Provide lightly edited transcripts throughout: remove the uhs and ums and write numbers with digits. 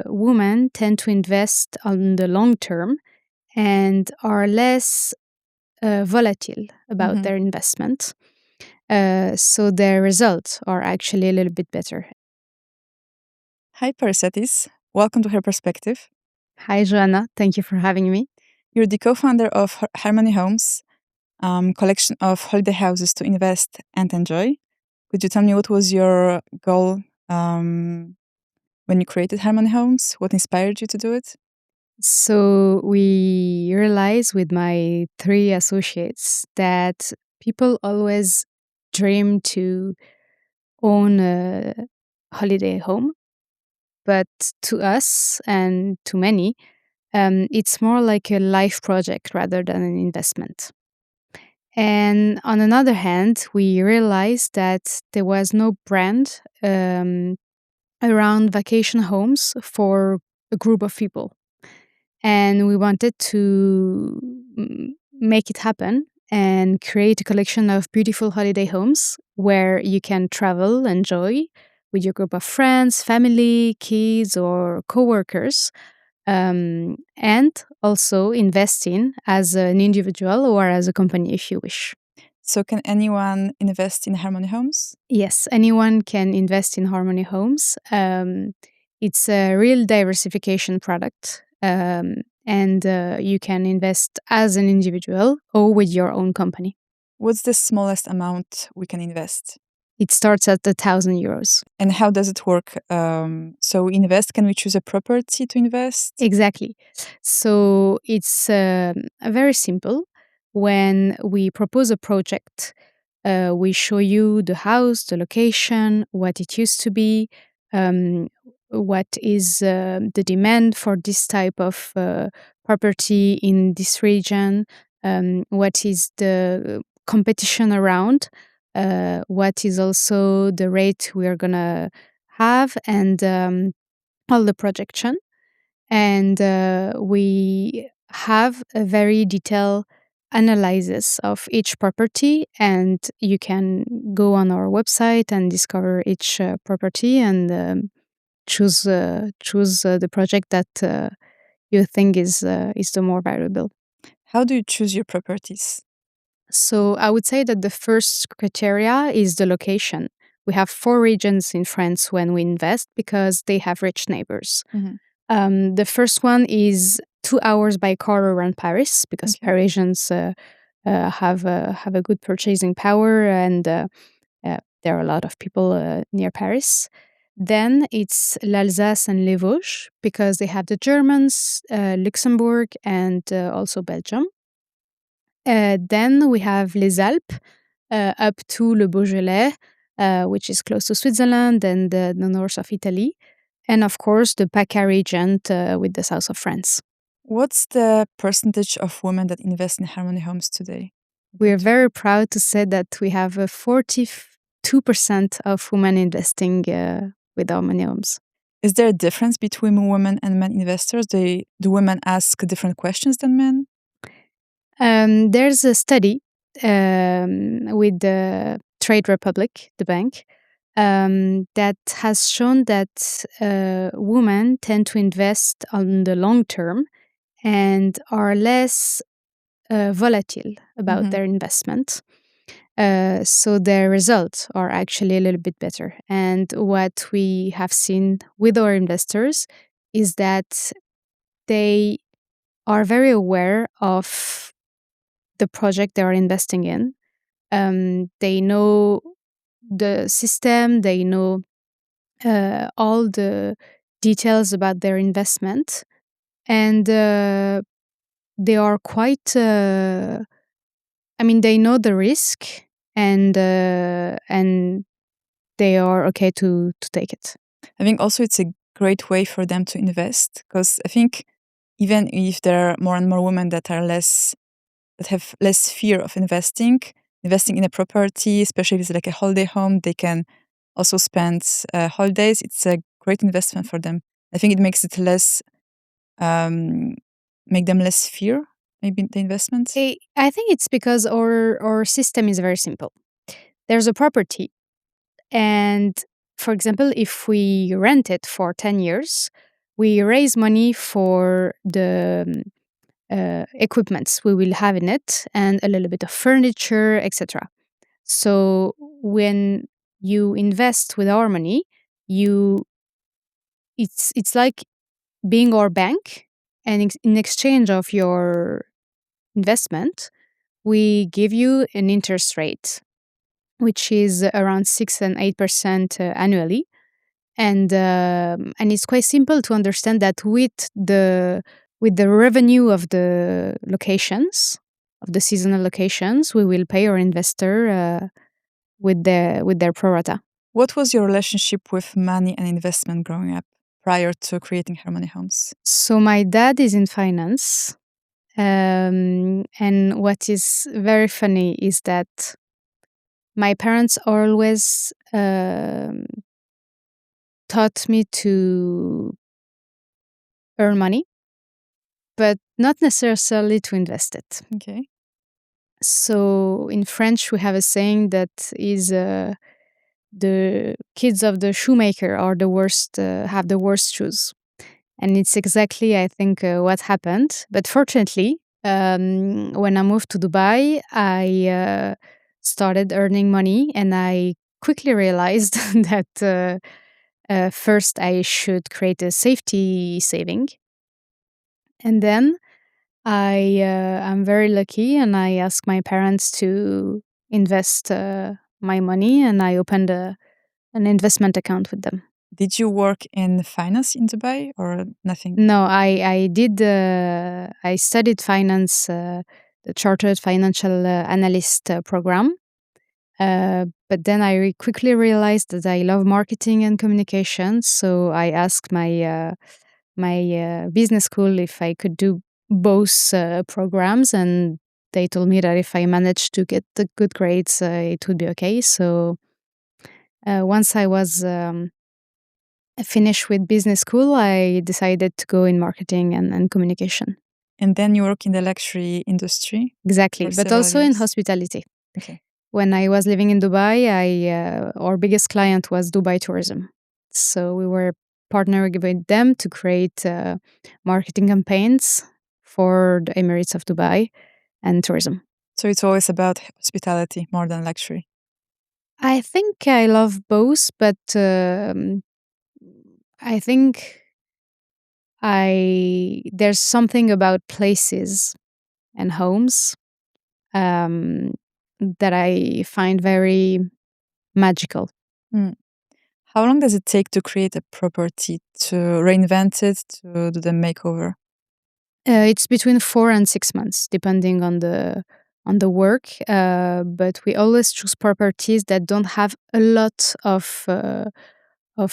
Women tend to invest on the long term and are less volatile about their investment. So their results are actually a little bit better. Hi, Paracetis. Welcome to Her Perspective. Hi, Joanna. Thank you for having me. You're the co-founder of Harmony Homes, collection of holiday houses to invest and enjoy. Could you tell me what was your goal when you created Harmony Homes? What inspired you to do it? So we realize with my three associates that people always dream to own a holiday home. But to us and to many, it's more like a life project rather than an investment. And on another hand, we realized that there was no brand around vacation homes for a group of people. And we wanted to make it happen and create a collection of beautiful holiday homes where you can travel, enjoy with your group of friends, family, kids, or coworkers, and also invest in as an individual or as a company if you wish. So can anyone invest in Harmony Homes? Yes, anyone can invest in Harmony Homes. It's a real diversification product, and you can invest as an individual or with your own company. What's the smallest amount we can invest? It starts at €1,000. And how does it work? So we invest, can we choose a property to invest? Exactly. So it's very simple. When we propose a project, we show you the house, the location, what it used to be, um, what is the demand for this type of property in this region, what is the competition around, what is also the rate we are going to have, and all the projection. And we have a very detailed analysis of each property, and you can go on our website and discover each property and choose the project that you think is the more valuable. How do you choose your properties? So I would say that the first criteria is the location. We have 4 regions in France when we invest because they have rich neighbors. The first one is 2 hours by car around Paris because Parisians have a good purchasing power, and there are a lot of people near Paris. Then it's l'Alsace and les Vosges because they have the Germans, Luxembourg, and also Belgium. Then we have les Alpes up to Le Beaujolais, which is close to Switzerland and the north of Italy. And of course, the PACA region with the south of France. What's the percentage of women that invest in Harmony Homes today? We are very proud to say that we have 42% of women investing with Harmony Homes. Is there a difference between women and men investors? Do women ask different questions than men? There's a study with the Trade Republic, the bank, that has shown that women tend to invest on the long term and are less volatile about their investment. So their results are actually a little bit better. And what we have seen with our investors is that they are very aware of the project they are investing in. They know the system, they know all the details about their investment, and they are quite, they know the risk, and they are okay to take it. I think also it's a great way for them to invest because I think even if there are more and more women that have less fear of investing in a property, especially if it's like a holiday home, they can also spend holidays. It's a great investment for them. I think it makes it make them less fear, maybe the investment. I think it's because our system is very simple. There's a property, and for example, if we rent it for 10 years, we raise money for the equipments we will have in it and a little bit of furniture, etc. So when you invest with our money, you it's like being our bank, and in exchange of your investment, we give you an interest rate, which is around 6 and 8% annually. And it's quite simple to understand that with the revenue of the locations, of the seasonal locations, we will pay our investor with their pro rata. What was your relationship with money and investment growing up prior to creating Harmony Homes? So my dad is in finance. And what is very funny is that my parents always taught me to earn money, but not necessarily to invest it. Okay. So in French, we have a saying that is the kids of the shoemaker are the worst, have the worst shoes. And it's exactly, I think, what happened. But fortunately, when I moved to Dubai, I started earning money, and I quickly realized that first I should create a safety saving. And then I'm very lucky, and I asked my parents to invest my money, and I opened an investment account with them. Did you work in finance in Dubai or nothing? No, I did. I studied finance, the Chartered Financial Analyst program. But then I quickly realized that I love marketing and communication. So I asked my business school if I could do both programs, and they told me that if I managed to get the good grades, it would be okay. So once I was finished with business school, I decided to go in marketing and communication. And then you work in the luxury industry Exactly, for but several also in years? hospitality. Okay. When I was living in Dubai, our biggest client was Dubai Tourism. So we were partnering with them to create marketing campaigns for the Emirates of Dubai and tourism. So it's always about hospitality more than luxury. I think I love both, but I think there's something about places and homes um, that I find very magical. Mm. How long does it take to create a property, to reinvent it, to do the makeover? It's between 4 and 6 months, depending on the work. But we always choose properties that don't have a lot of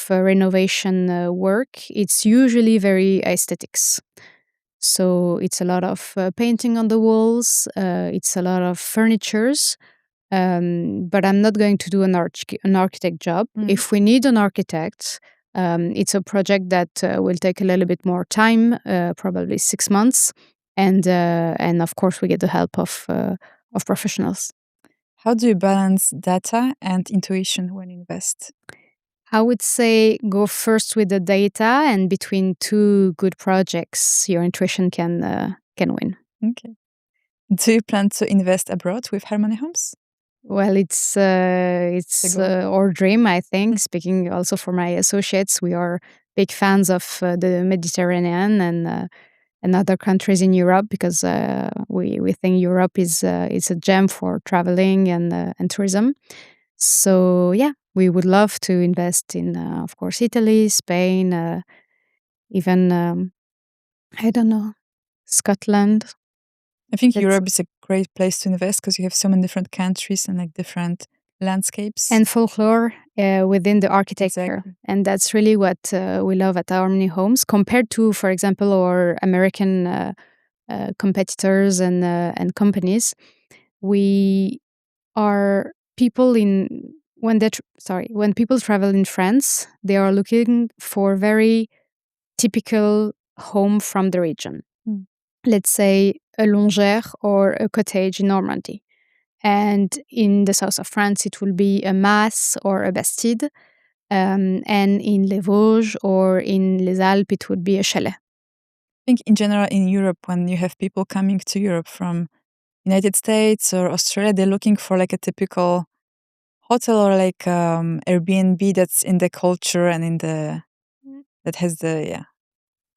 renovation work. It's usually very aesthetics. So it's a lot of painting on the walls. It's a lot of furnitures. But I'm not going to do an architect job. Mm. If we need an architect, it's a project that will take a little bit more time, probably 6 months, and of course we get the help of professionals. How do you balance data and intuition when you invest? I would say go first with the data, and between two good projects, your intuition can win. Okay. Do you plan to invest abroad with Harmony Homes? Well, it's goal. our dream, I think. Mm. Speaking also for my associates, we are big fans of the Mediterranean and other countries in Europe, because we think Europe is a gem for traveling and tourism. So yeah, we would love to invest in, of course, Italy, Spain, even I don't know, Scotland. I think Let's Europe is a great place to invest because you have so many different countries and like different landscapes. And folklore within the architecture. Exactly. And that's really what we love at Harmony Homes, compared to, for example, our American competitors and companies. We are people in when people travel in France, they are looking for very typical home from the region. Mm. Let's say a longère or a cottage in Normandy. And in the south of France, it will be a mas or a bastide. And in Les Vosges or in Les Alpes, it would be a chalet. I think in general in Europe, when you have people coming to Europe from United States or Australia, they're looking for like a typical hotel or like Airbnb that's in the culture and in the that has the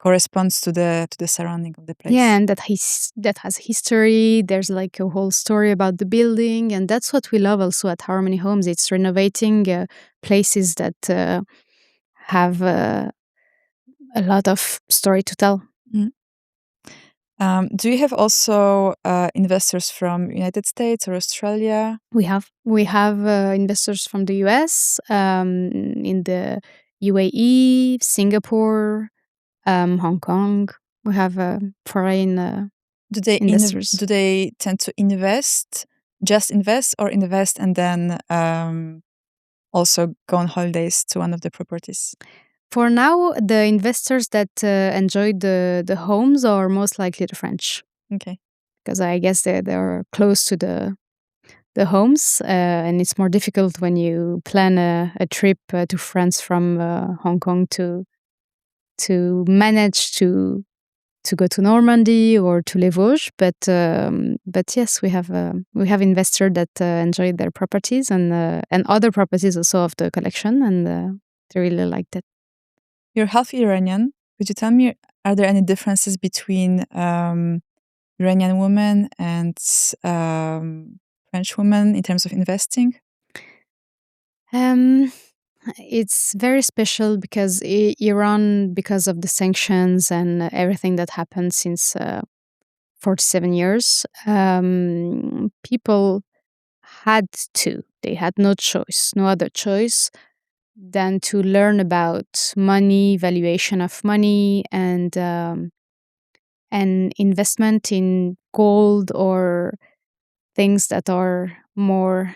corresponds to the surrounding of the Yeah, place. and that has history. There's like a whole story about the building, and that's what we love also at Harmony Homes. It's renovating places that have a lot of story to tell. Mm. Do you have also investors from United States or Australia? We have investors from the US, in the UAE, Singapore, Hong Kong. We have foreign investors. Do they tend to just invest, or invest and then also go on holidays to one of the properties? For now, the investors that enjoyed the homes are most likely the French, Okay. because I guess they're close to the homes, and it's more difficult when you plan a trip to France from Hong Kong to manage to go to Normandy or to Les Vosges. But yes, we have investors that enjoyed their properties and other properties also of the collection, and they really liked it. You're half Iranian. Could you tell me, are there any differences between Iranian women and French women in terms of investing? Um, it's very special because Iran, because of the sanctions and everything that happened since 47 years, people had they had no choice, no other choice than to learn about money, valuation of money, and investment in gold or things that are more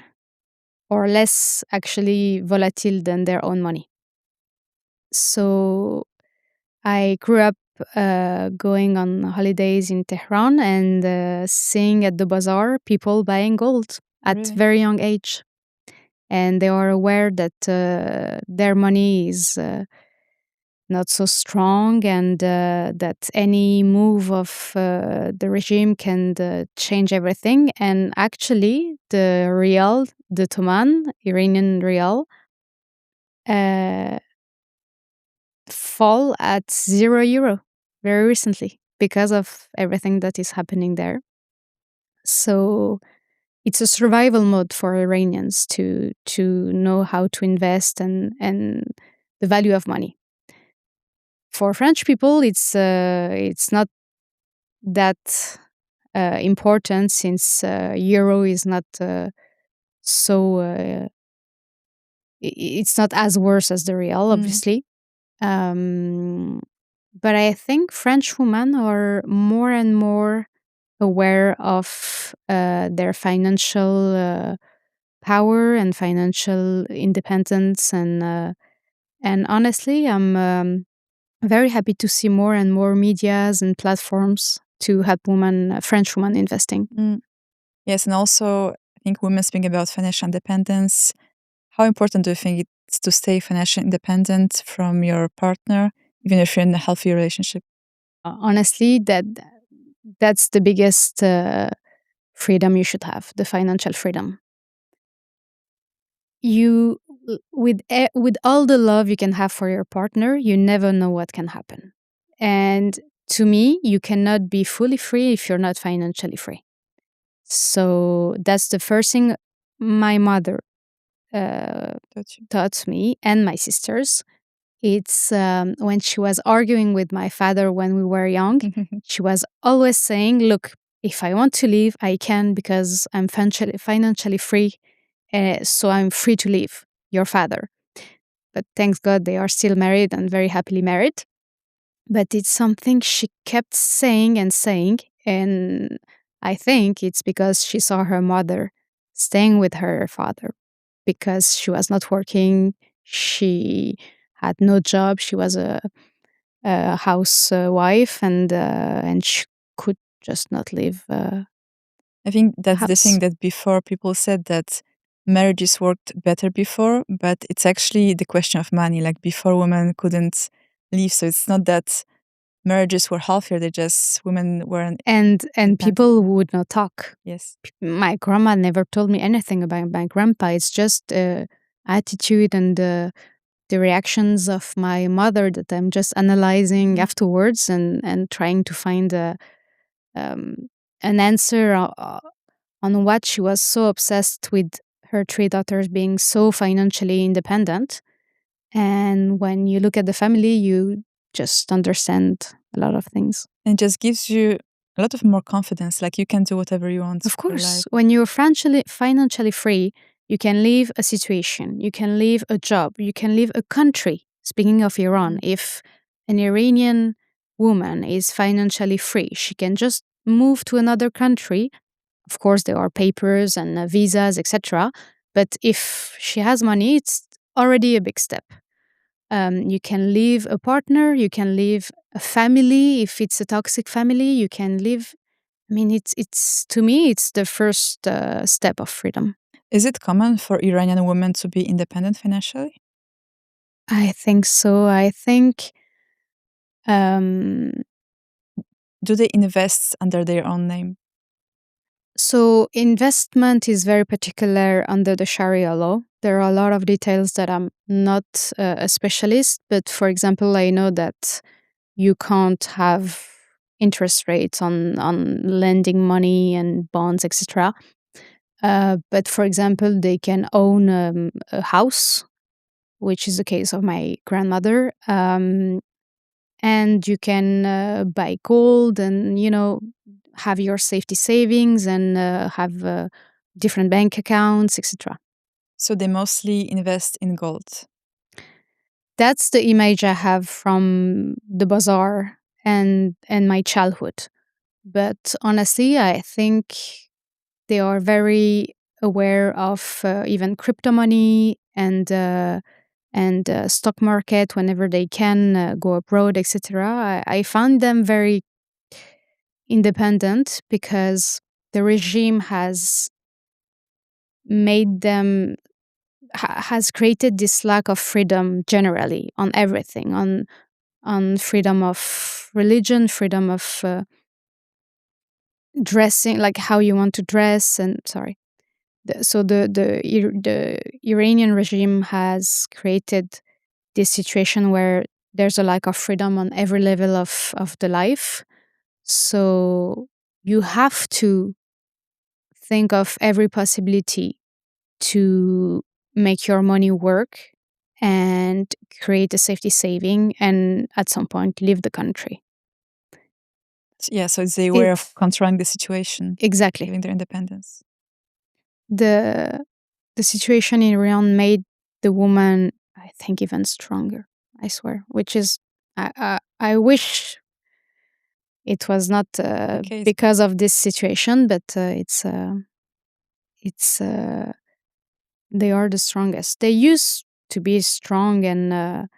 or less actually volatile than their own money. So I grew up going on holidays in Tehran and seeing at the bazaar people buying gold at Really? very young age, and they are aware that their money is not so strong, and that any move of the regime can change everything. And actually, the rial, the Toman, Iranian rial, uh, fall at €0 very recently because of everything that is happening there. So it's a survival mode for Iranians to know how to invest and the value of money. For French people, it's not that important, since euro is not so it's not as worse as the real, Mm. obviously. Um, but I think French women are more and more aware of their financial power and financial independence, and honestly, I'm very happy to see more and more medias and platforms to help French women investing. Mm. Yes, and also I think women speaking about financial independence. How important do you think it's to stay financially independent from your partner, even if you're in a healthy relationship? Honestly, that's the biggest freedom you should have, the financial freedom. You with all the love you can have for your partner, you never know what can happen. And to me, you cannot be fully free if you're not financially free. So that's the first thing my mother Got you. taught me, and my sisters. It's when she was arguing with my father when we were young, she was always saying, "Look, if I want to leave, I can, because I'm financially free, so I'm free to leave your father." But thanks God they are still married and very happily married. But it's something she kept saying and saying. And I think it's because she saw her mother staying with her father because she was not working. She had no job. She was a housewife, and she could just not leave I think the that's the thing house. that before people said that marriages worked better before, but it's actually the question of money. Like before, women couldn't leave, so it's not that marriages were healthier. They just women weren't And independent people enough. would not talk. Yes, My grandma never told me anything about my grandpa. It's just attitude and the reactions of my mother that I'm just analyzing afterwards and trying to find um, an answer on what she was so obsessed with her three daughters being so financially independent. And when you look at the family, you just understand a lot of things. and it just gives you a lot of more confidence. Like you can do whatever you want Of with your course, life. when you're financially free, you can leave a situation, you can leave a job, you can leave a country. Speaking of Iran, if an Iranian woman is financially free, she can just move to another country. Of course, there are papers and visas, etc. But if she has money, it's already a big step. You can leave a partner, you can leave a family. If it's a toxic family, you can leave. I mean, it's to me, it's the first step of freedom. Is it common for Iranian women to be independent financially? I think so. I think um, Do they invest under their own name? so. Investment is very particular under the Sharia law. There are a lot of details that I'm not a specialist, but for example, I know that you can't have interest rates on lending money and bonds, etc. But for example, they can own a house, which is the case of my grandmother. And you can buy gold and, have your safety savings and have different bank accounts, etc. So they mostly invest in gold. That's the image I have from the bazaar and my childhood. But honestly, I think they are very aware of even crypto money and stock market whenever they can go abroad, etc. I found them very independent because the regime has made them has created this lack of freedom generally on everything, on freedom of religion, freedom of dressing, like how you want to dress. And sorry, the Iranian regime has created this situation where there's a lack of freedom on every level of the life. So you have to think of every possibility to make your money work and create a safety saving and at some point leave the country. Yeah, so it's a way of It's controlling the situation, exactly giving their independence. the the situation in Iran made the woman, I think, even stronger. I swear, which is I wish it was not The case. because of this situation, but it's they are the strongest. They used to be strong and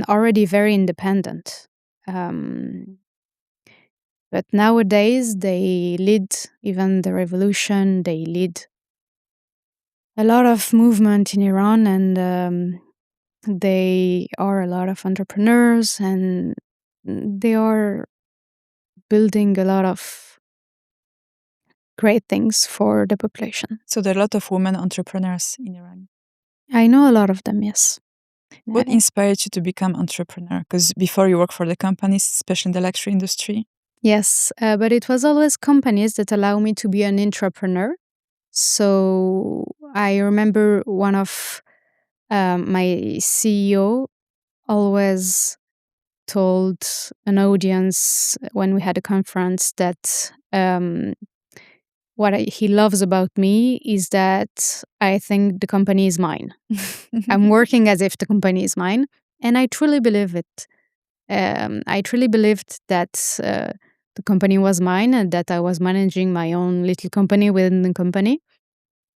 already very independent. Um, but nowadays they lead even the revolution. They lead a lot of movement in Iran, and they are a lot of entrepreneurs, and they are building a lot of great things for the population. So there are a lot of women entrepreneurs in Iran. I know a lot of them, yes. What Uh, inspired you to become entrepreneur? Because before you work for the companies, especially in the luxury industry. yes, but it was always companies that allow me to be an entrepreneur. So I remember one of my CEO always told an audience when we had a conference that he loves about me is that I think the company is mine. I'm working as if the company is mine, and I truly believe it. I truly believed that the company was mine and that I was managing my own little company within the company,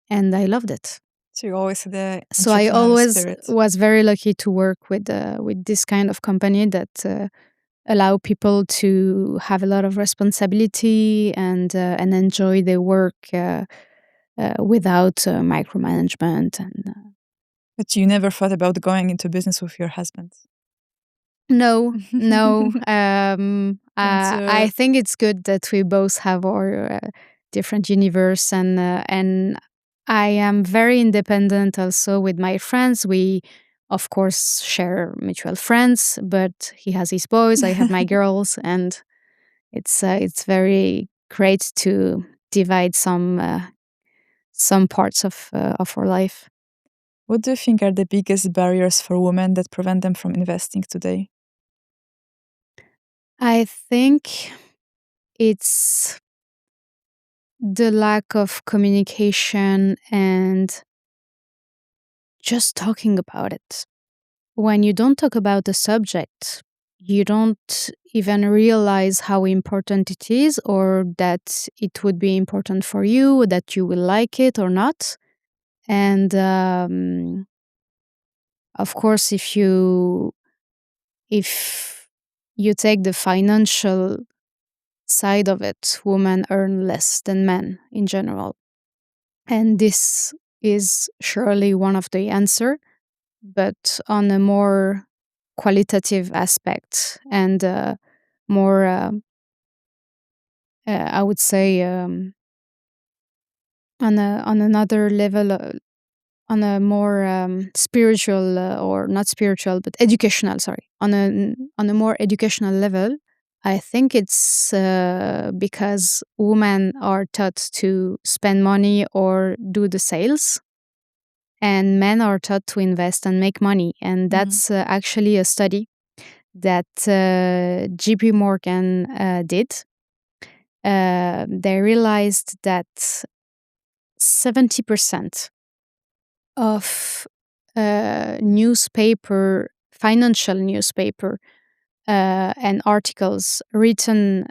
and I loved it. So you always had the So I entrepreneurial always spirit. was very lucky to work with this kind of company that allow people to have a lot of responsibility and enjoy their work without micromanagement. And But you never thought about going into business with your husband? no, no. Want I to think it's good that we both have our different universe, and I am very independent. Also, with my friends, we of course share mutual friends, but he has his boys, I have my girls, and it's very great to divide some parts of our life. What do you think are the biggest barriers for women that prevent them from investing today? I think it's the lack of communication and just talking about it. When you don't talk about the subject, you don't even realize how important it is, or that it would be important for you, that you will like it or not. And of course, if you take the financial side of it, women earn less than men in general. And this is surely one of the answer, but on a more qualitative aspect and more, I would say, on another level, on a more spiritual or not spiritual but educational. Sorry, on a more educational level. I think it's because women are taught to spend money or do the sales, and men are taught to invest and make money. And Mhm. that's actually a study that JP Morgan did. They realized that 70% of financial newspaper, and articles written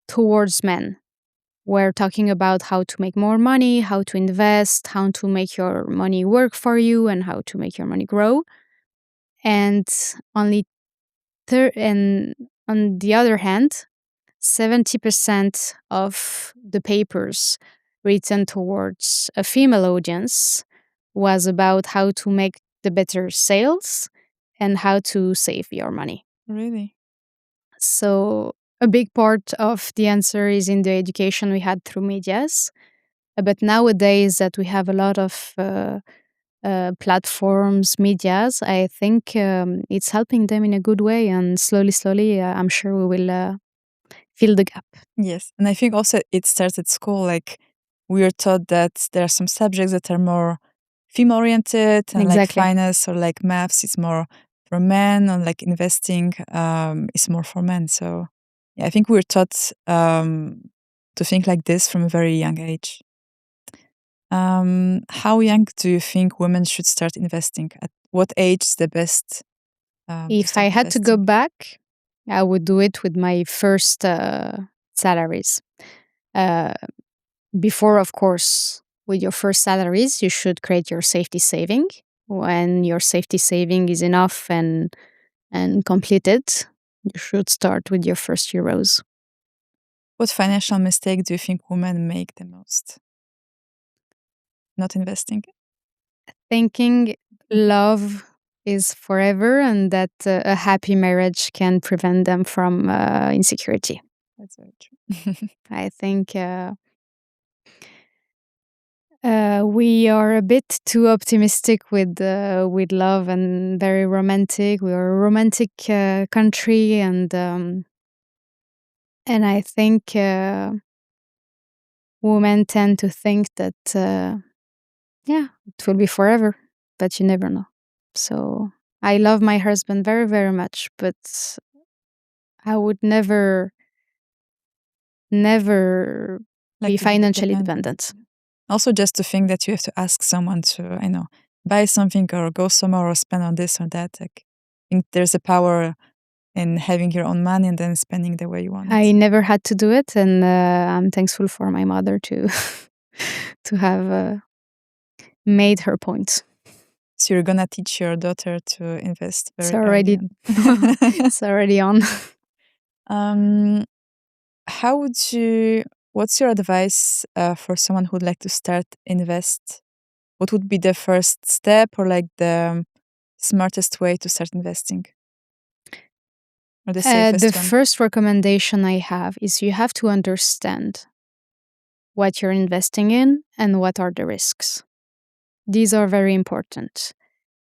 towards men were talking about how to make more money, how to invest, how to make your money work for you, and how to make your money grow. And only and on the other hand, 70% of the papers written towards a female audience was about how to make the better sales and how to save your money. Really? So, a big part of the answer is in the education we had through medias. But nowadays, that we have a lot of platforms, medias, I think it's helping them in a good way. And slowly, slowly, I'm sure we will fill the gap. Yes. And I think also it starts at school. Like we are taught that there are some subjects that are more female oriented and like Exactly. finance or like maths is more for men, and like investing is more for men. So yeah, I think we're taught to think like this from a very young age. How young do you think women should start investing? At what age is the best to If I start had to go investing? back, I would do it with my first salaries. Uh, Before, of course, with your first salaries, you should create your safety saving. When your safety saving is enough and completed, you should start with your first euros. What financial mistake do you think women make the most? Not investing? Thinking love is forever and that a happy marriage can prevent them from insecurity. That's very true. I think we are a bit too optimistic with love and very romantic. We are a romantic country, and I think women tend to think that yeah, it will be forever, but you never know. So I love my husband very very much, but I would never Like be to be financially independent. dependent. Also, just to think that you have to ask someone to, I know, buy something or go somewhere or spend on this or that. Like, I think there's a power in having your own money and then spending the way you want I it. never had to do it, and I'm thankful for my mother to to have made her point. So you're gonna teach your daughter to invest It's very early already on. it's already on. um, how would you What's your advice for someone who'd like to start invest? What would be the first step or like the smartest way to start investing or the The safest one? first recommendation I have is you have to understand what you're investing in and what are the risks. These are very important.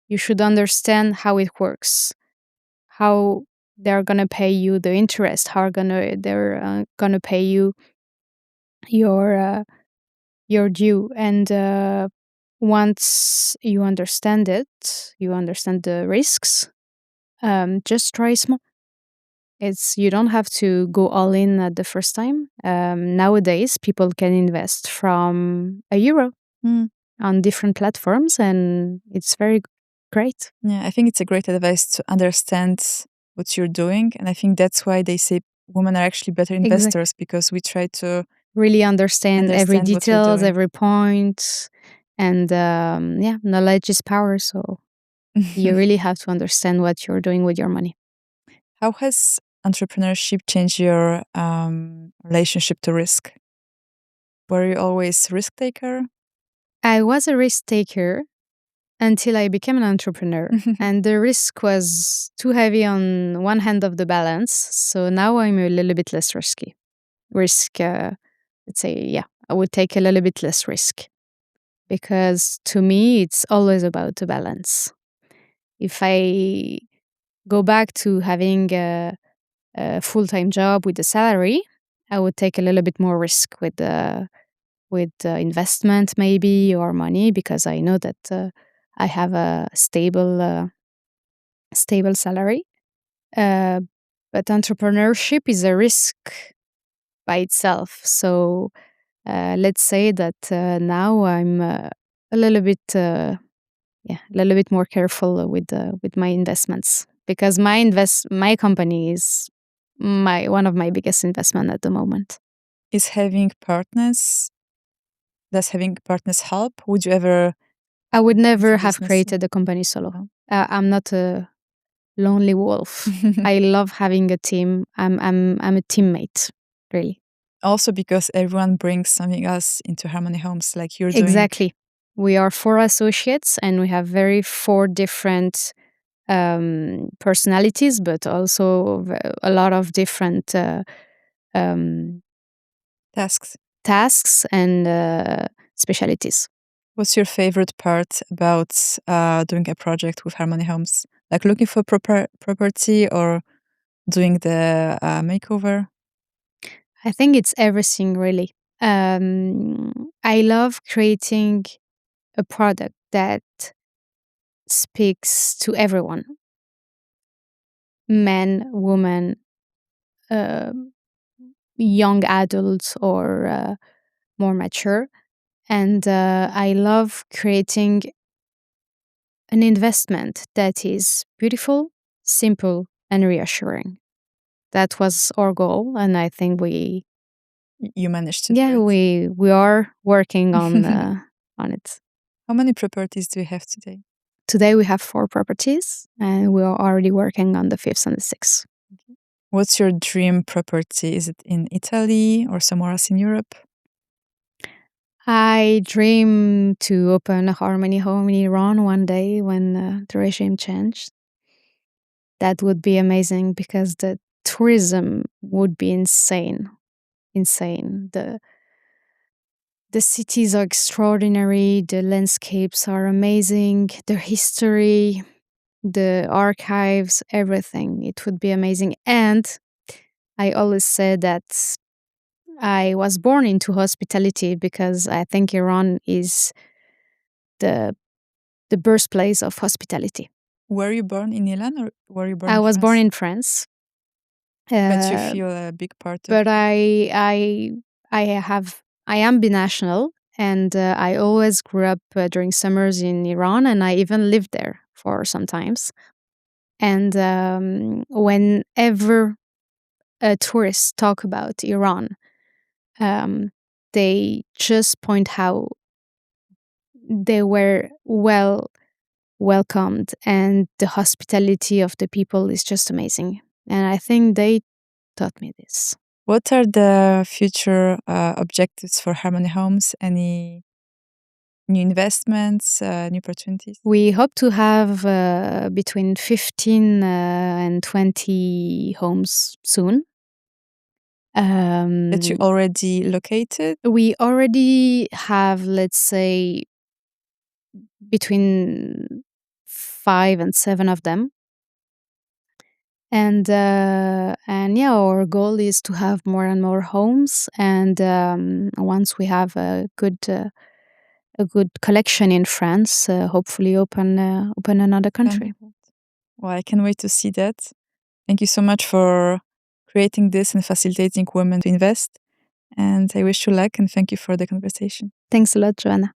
You should understand how it works, how they're gonna pay you the interest, how they're gonna pay you your your due, and once you understand it, you understand the risks. Just try small. It's you don't have to go all in at the first time. Nowadays, people can invest from €1 Mm. on different platforms, and it's very great. Yeah, I think it's a great advice to understand what you're doing. And I think that's why they say women are actually better Exactly. investors because we try to Really understand every understand what we're details, doing. every point, and yeah, knowledge is power. So you really have to understand what you're doing with your money. How has entrepreneurship changed your relationship to risk? Were you always risk taker? I was a risk taker until I became an entrepreneur, and the risk was too heavy on one hand of the balance. So now I'm a little bit less risky. Risk, let's say, yeah, I would take a little bit less risk because to me, it's always about the balance. If I go back to having a full time job with a salary, I would take a little bit more risk with investment maybe or money because I know that I have a stable salary. Uh, but entrepreneurship is a risk by itself. So let's say that now I'm a little bit a little bit more careful with my investments because my company is my one of my biggest investment at the moment. Is having partners, does having partners help? Would you ever I would do never have business? created a company solo. No? I'm not a lonely wolf. I love having a team. I'm a teammate, really. Also because everyone brings something else into Harmony Homes, like you're doing. Exactly. We are four associates, and we have very four different personalities, but also a lot of different um, Tasks. tasks and specialities. What's your favorite part about doing a project with Harmony Homes? Like looking for property or doing the makeover? I think it's everything really. I love creating a product that speaks to everyone, men, women, uh, young adults, or more mature. And I love creating an investment that is beautiful, simple, and reassuring. That was our goal, and I think You managed to do yeah, it. we are working on it. How many properties do you have today? Today we have 4 properties, and we are already working on the 5th and the 6th. What's your dream property? Is it in Italy or somewhere else in Europe? I dream to open a Harmony home in Iran one day when the regime changed. That would be amazing because the tourism would be insane. Insane. The cities are extraordinary, the landscapes are amazing, the history, the archives, everything. It would be amazing. And I always said that I was born into hospitality because I think Iran is the the birthplace of hospitality. Were you born in Milan or were you born I in was born France? in France, But you uh, feel a big part of but I am binational, and I always grew up during summers in Iran, and I even lived there for some times. And whenever tourists talk about Iran, um, they just point how they were welcomed, and the hospitality of the people is just amazing. And I think they taught me this. What are the future objectives for Harmony Homes? Any new investments, new opportunities We hope to have between 15 and 20 homes soon. that you already located? We already have, let's say, between 5 and 7 of them. And yeah, our goal is to have more and more homes. And once we have a good collection in France, hopefully open another country. Well, I can't wait to see that. Thank you so much for creating this and facilitating women to invest. And I wish you luck and thank you for the conversation. Thanks a lot, Joanna.